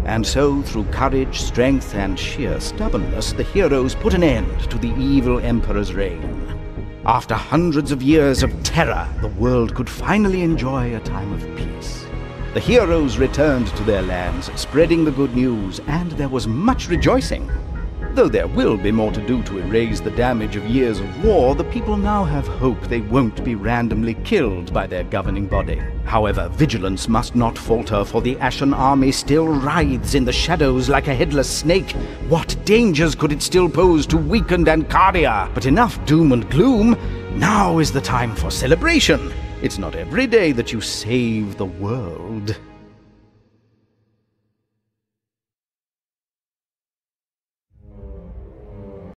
And so, through courage, strength, and sheer stubbornness, the heroes put an end to the evil Emperor's reign. After hundreds of years of terror, the world could finally enjoy a time of peace. The heroes returned to their lands, spreading the good news, and there was much rejoicing. Though there will be more to do to erase the damage of years of war, the people now have hope they won't be randomly killed by their governing body. However, vigilance must not falter, for the Ashen Army still writhes in the shadows like a headless snake. What dangers could it still pose to weakened Caviar? But enough doom and gloom. Now is the time for celebration. It's not every day that you save the world.